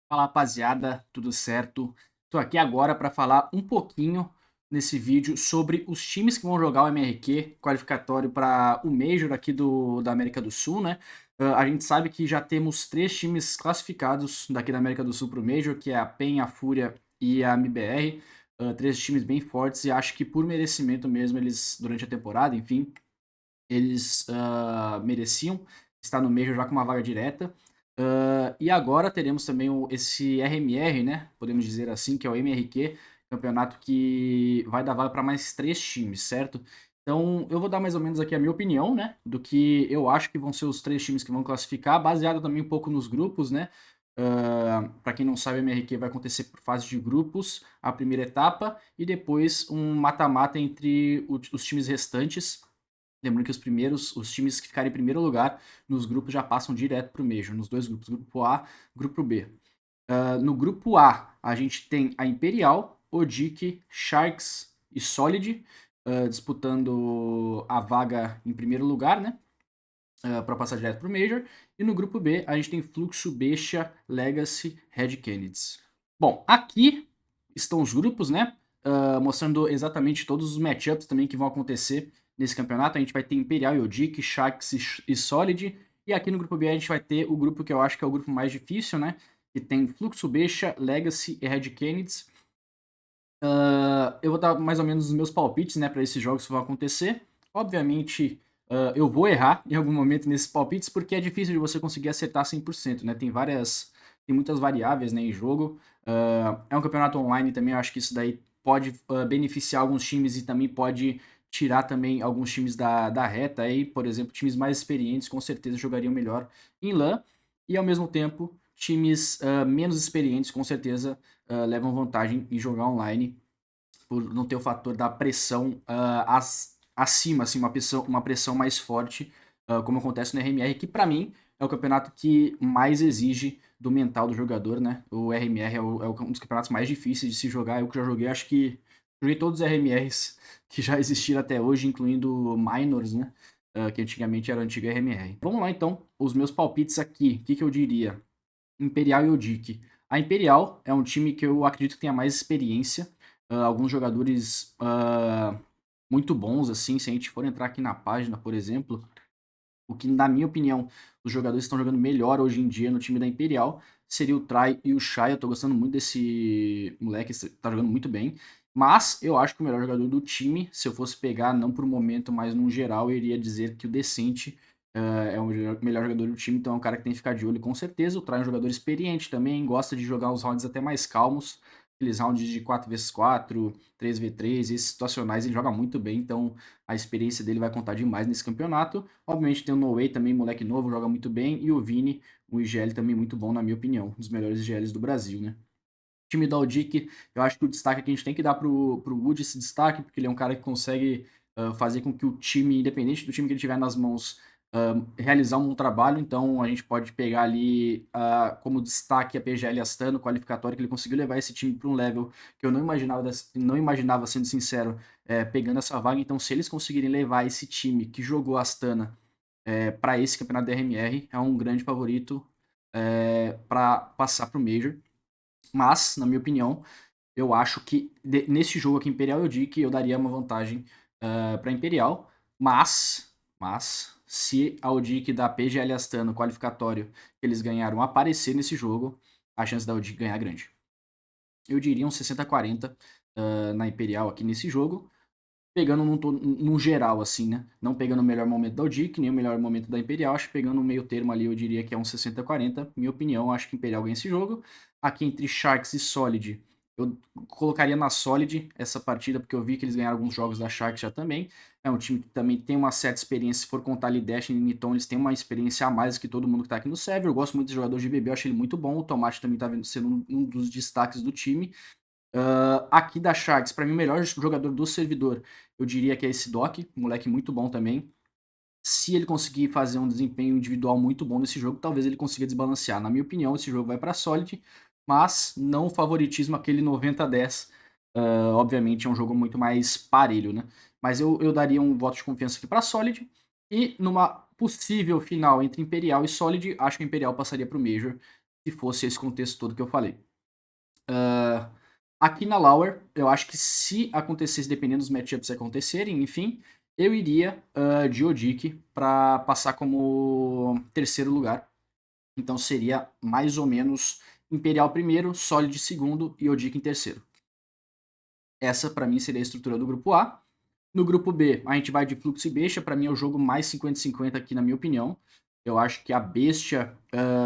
Fala rapaziada, tudo certo? Tô aqui agora para falar um pouquinho nesse vídeo sobre os times que vão jogar o MRQ qualificatório para o Major aqui da América do Sul, né? A gente sabe que já temos 3 times classificados daqui da América do Sul para o Major, que é a PEN, a Fúria e a MBR. 3 times bem fortes e acho que por merecimento mesmo eles, durante a temporada, enfim, eles mereciam estar no Major já com uma vaga direta. E agora teremos também esse RMR, né? Podemos dizer assim, que é o MRQ, campeonato que vai dar vaga para mais 3 times, certo? Então eu vou dar mais ou menos aqui a minha opinião, né? Do que eu acho que vão ser os 3 times que vão classificar, baseado também um pouco nos grupos, né? Para quem não sabe, o MRQ vai acontecer por fase de grupos, a primeira etapa, e depois um mata-mata entre os times restantes. Lembrando que os times que ficarem em primeiro lugar nos grupos já passam direto para o Major, nos 2 grupos, grupo A, grupo B. No grupo A, a gente tem a Imperial, Odic, Sharks e Solid disputando a vaga em primeiro lugar, né? Para passar direto para o Major. E no grupo B, a gente tem Fluxo, Beixa, Legacy, Red Kennedys. Bom, aqui estão os grupos, né? Mostrando exatamente todos os matchups também que vão acontecer nesse campeonato. A gente vai ter Imperial e Odic, Sharks e Solid. E aqui no grupo B a gente vai ter o grupo que eu acho que é o grupo mais difícil, né? Que tem Fluxo, Beixa, Legacy e Red Kennedys. Eu vou dar mais ou menos os meus palpites, né, para esses jogos que vão acontecer. Obviamente, eu vou errar em algum momento nesses palpites, porque é difícil de você conseguir acertar 100%, né? Tem muitas variáveis, né, em jogo. É um campeonato online também, eu acho que isso daí pode beneficiar alguns times e também pode tirar também alguns times da reta. Aí, por exemplo, times mais experientes com certeza jogariam melhor em LAN, e ao mesmo tempo, times menos experientes com certeza levam vantagem em jogar online por não ter o fator da pressão acima, assim, uma pressão mais forte, como acontece no RMR, que para mim é o campeonato que mais exige do mental do jogador, né? O RMR é um dos campeonatos mais difíceis de se jogar. Eu que já joguei, acho que joguei todos os RMRs que já existiram até hoje, incluindo Minors, né? Que antigamente era o antigo RMR. Vamos lá então, os meus palpites aqui. O que eu diria? Imperial e Odic. A Imperial é um time que eu acredito que tenha mais experiência, alguns jogadores muito bons, assim, se a gente for entrar aqui na página, por exemplo, o que, na minha opinião, os jogadores estão jogando melhor hoje em dia no time da Imperial seria o Try e o Shai. Eu tô gostando muito desse moleque, tá jogando muito bem. Mas eu acho que o melhor jogador do time, se eu fosse pegar, não por um momento, mas num geral, eu iria dizer que o Decente é o melhor jogador do time, então é um cara que tem que ficar de olho com certeza. O Try é um jogador experiente também, gosta de jogar os rounds até mais calmos, aqueles rounds de 4x4, 3v3, esses situacionais, ele joga muito bem, então a experiência dele vai contar demais nesse campeonato. Obviamente tem o No Way também, moleque novo, joga muito bem. E o Vini, o IGL também muito bom, na minha opinião. Um dos melhores IGLs do Brasil, né? O time da Audic, eu acho que o destaque que a gente tem que dar pro Wood esse destaque, porque ele é um cara que consegue fazer com que o time, independente do time que ele tiver nas mãos, realizar um bom trabalho. Então a gente pode pegar ali como destaque a PGL Astano, qualificatório, que ele conseguiu levar esse time para um level que eu não imaginava, sendo sincero, pegando essa vaga. Então, se eles conseguirem levar esse time que jogou Astana para esse campeonato da RMR, é um grande favorito para passar para o Major. Mas, na minha opinião, eu acho que nesse jogo aqui, Imperial e Odic, eu daria uma vantagem para Imperial. Mas, se a Odic da PGL Astana, qualificatório que eles ganharam, aparecer nesse jogo, a chance da Odic ganhar é grande. Eu diria um 60-40 na Imperial aqui nesse jogo, pegando num geral, assim, né? Não pegando o melhor momento da Odic, nem o melhor momento da Imperial. Acho que pegando um meio termo ali, eu diria que é um 60-40. Minha opinião, acho que Imperial ganha esse jogo. Aqui entre Sharks e Solid, eu colocaria na Solid essa partida, porque eu vi que eles ganharam alguns jogos da Sharks já também. É um time que também tem uma certa experiência. Se for contar ali Dash e Niton, eles têm uma experiência a mais que todo mundo que tá aqui no server. Eu gosto muito do jogador de BB, eu acho ele muito bom. O Tomate também tá sendo um dos destaques do time. Aqui da Sharks, para mim, o melhor jogador do servidor, eu diria que é esse Doc, um moleque muito bom também. Se ele conseguir fazer um desempenho individual muito bom nesse jogo, talvez ele consiga desbalancear. Na minha opinião, esse jogo vai para Solid, mas não favoritismo aquele 90-10. Obviamente é um jogo muito mais parelho, né? Mas eu daria um voto de confiança aqui para Solid. E numa possível final entre Imperial e Solid, acho que o Imperial passaria para o Major. se fosse esse contexto todo que eu falei. Aqui na Lower, eu acho que se acontecesse, dependendo dos matchups acontecerem, enfim, eu iria de Odic para passar como terceiro lugar. Então seria mais ou menos Imperial primeiro, Solid segundo e Odic em terceiro. Essa para mim seria a estrutura do grupo A. No grupo B, a gente vai de Fluxo e Bestia. Para mim é o jogo mais 50-50 aqui, na minha opinião. Eu acho que a Bestia,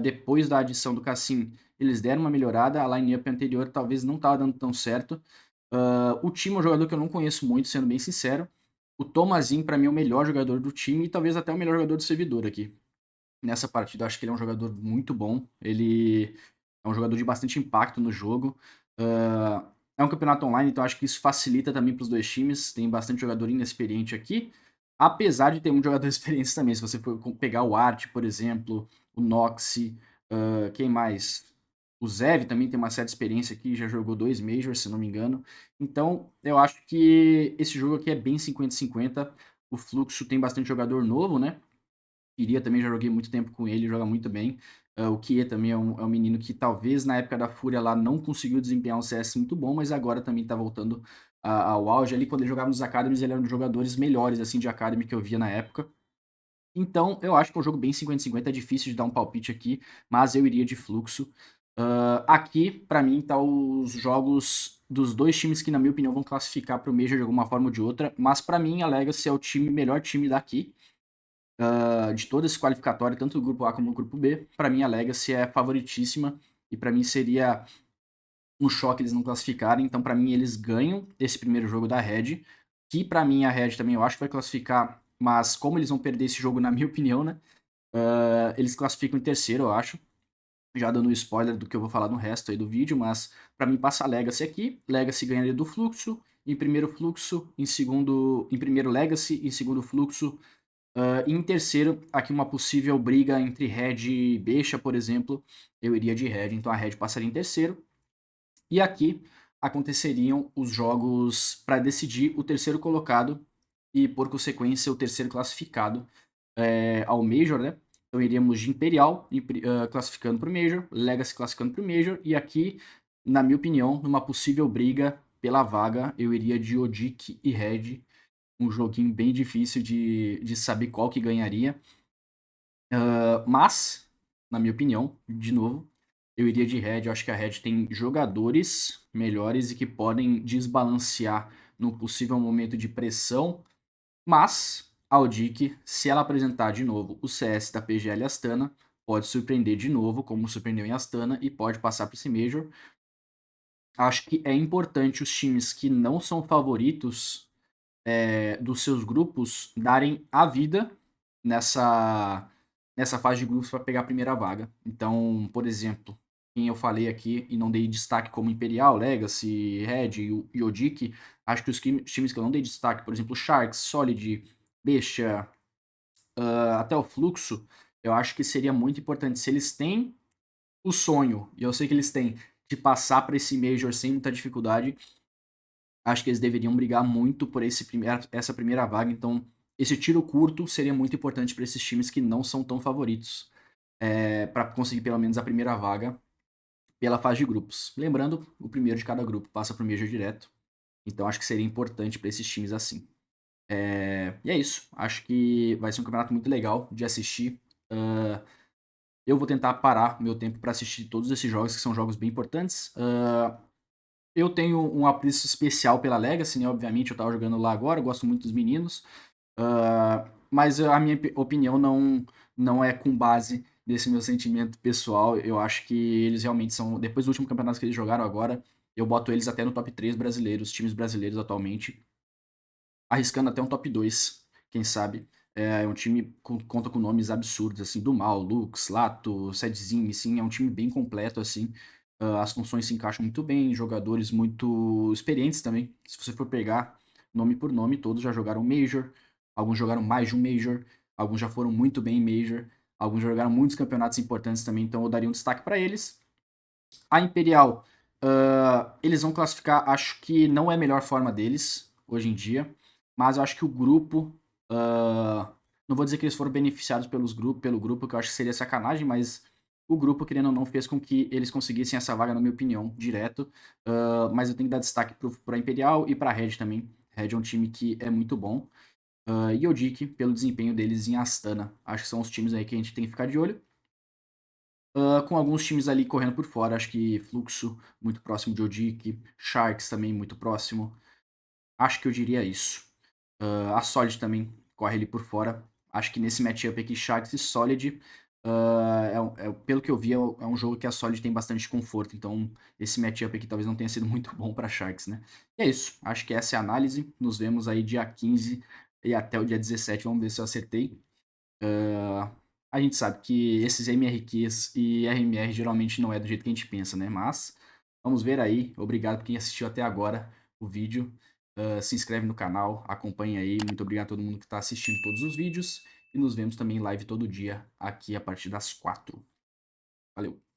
depois da adição do Cassim, eles deram uma melhorada. A line-up anterior talvez não estava dando tão certo. O time é um jogador que eu não conheço muito, sendo bem sincero. O Tomazinho, para mim, é o melhor jogador do time e talvez até o melhor jogador do servidor aqui. Nessa partida, eu acho que ele é um jogador muito bom. Ele é um jogador de bastante impacto no jogo. É um campeonato online, então acho que isso facilita também para os dois times. Tem bastante jogador inexperiente aqui. Apesar de ter muitos jogadores experientes também. Se você for pegar o Art, por exemplo, o Noxy, quem mais? O Zev também tem uma certa experiência aqui, já jogou 2 Majors, se não me engano. Então, eu acho que esse jogo aqui é bem 50-50. O Fluxo tem bastante jogador novo, né? Iria também, já joguei muito tempo com ele, joga muito bem. O Kie também é um menino que talvez na época da Fúria lá não conseguiu desempenhar um CS muito bom, mas agora também tá voltando ao auge. Ali quando ele jogava nos Academies, ele era um dos jogadores melhores assim de Academy que eu via na época. Então eu acho que é um jogo bem 50-50, é difícil de dar um palpite aqui, mas eu iria de Fluxo. Aqui, pra mim, tá os jogos dos dois times que, na minha opinião, vão classificar pro Major de alguma forma ou de outra, mas pra mim a Legacy é o melhor time daqui. De todo esse qualificatório, tanto o grupo A como o grupo B, para mim a Legacy é favoritíssima e para mim seria um choque eles não classificarem. Então, para mim, eles ganham esse primeiro jogo da Red, que para mim a Red também eu acho que vai classificar, mas como eles vão perder esse jogo, na minha opinião, né? Eles classificam em terceiro, eu acho. Já dando spoiler do que eu vou falar no resto aí do vídeo, mas para mim passa a Legacy aqui. Legacy ganharia do Fluxo, em primeiro Fluxo, em primeiro Legacy, em segundo Fluxo. E em terceiro, aqui uma possível briga entre Red e Beixa, por exemplo, eu iria de Red, então a Red passaria em terceiro. E aqui aconteceriam os jogos para decidir o terceiro colocado e, por consequência, o terceiro classificado ao Major, né? Então iríamos de Imperial classificando para o Major, Legacy classificando para o Major, e aqui, na minha opinião, numa possível briga pela vaga, eu iria de Odic e Red, um joguinho bem difícil de saber qual que ganharia. Mas, na minha opinião, de novo, eu iria de Red. Eu acho que a Red tem jogadores melhores e que podem desbalancear num possível momento de pressão. Mas a Odic, se ela apresentar de novo o CS da PGL Astana, pode surpreender de novo, como surpreendeu em Astana, e pode passar para esse Major. Acho que é importante os times que não são favoritos dos seus grupos darem a vida nessa fase de grupos para pegar a primeira vaga. Então, por exemplo, quem eu falei aqui e não dei destaque como Imperial, Legacy, Red e Odic, acho que os times que eu não dei destaque, por exemplo, Sharks, Solid, Bestia, até o Fluxo, eu acho que seria muito importante se eles têm o sonho, e eu sei que eles têm, de passar para esse Major sem muita dificuldade. Acho que eles deveriam brigar muito por essa primeira vaga. Então, esse tiro curto seria muito importante para esses times que não são tão favoritos para conseguir pelo menos a primeira vaga pela fase de grupos. Lembrando, o primeiro de cada grupo passa para o Major direto. Então, acho que seria importante para esses times assim. E é isso. Acho que vai ser um campeonato muito legal de assistir. Eu vou tentar parar meu tempo para assistir todos esses jogos, que são jogos bem importantes. Eu tenho um apreço especial pela Legacy, né? Obviamente, eu tava jogando lá agora, eu gosto muito dos meninos. Mas a minha opinião não é com base nesse meu sentimento pessoal. Eu acho que eles realmente são. Depois do último campeonato que eles jogaram agora, eu boto eles até no top 3 brasileiros, times brasileiros atualmente. Arriscando até um top 2, quem sabe. É um time que conta com nomes absurdos, assim, do Mal, Lux, Lato, Sedzinho, assim, é um time bem completo, assim. As funções se encaixam muito bem, jogadores muito experientes também. Se você for pegar nome por nome, todos já jogaram Major, alguns jogaram mais de um Major, alguns já foram muito bem em Major, alguns jogaram muitos campeonatos importantes também, então eu daria um destaque para eles. A Imperial, eles vão classificar, acho que não é a melhor forma deles hoje em dia, mas eu acho que o grupo, não vou dizer que eles foram beneficiados pelo grupo, que eu acho que seria sacanagem, mas O grupo, querendo ou não, fez com que eles conseguissem essa vaga, na minha opinião, direto. Mas eu tenho que dar destaque para a Imperial e para a Red também. Red é um time que é muito bom. E o Dick, pelo desempenho deles em Astana. Acho que são os times aí que a gente tem que ficar de olho. Com alguns times ali correndo por fora, acho que Fluxo muito próximo de Odic, Sharks também muito próximo. Acho que eu diria isso. A Solid também corre ali por fora. Acho que nesse matchup aqui, Sharks e Solid, pelo que eu vi, é um jogo que a Solid tem bastante conforto. Então, esse matchup aqui talvez não tenha sido muito bom para Sharks, né? E é isso. Acho que essa é a análise. Nos vemos aí dia 15 e até o dia 17. Vamos ver se eu acertei. A gente sabe que esses MRQs e RMR geralmente não é do jeito que a gente pensa, né? Mas vamos ver aí. Obrigado por quem assistiu até agora o vídeo. Se inscreve no canal, acompanha aí. Muito obrigado a todo mundo que está assistindo todos os vídeos. E nos vemos também em live todo dia aqui a partir das 4. Valeu!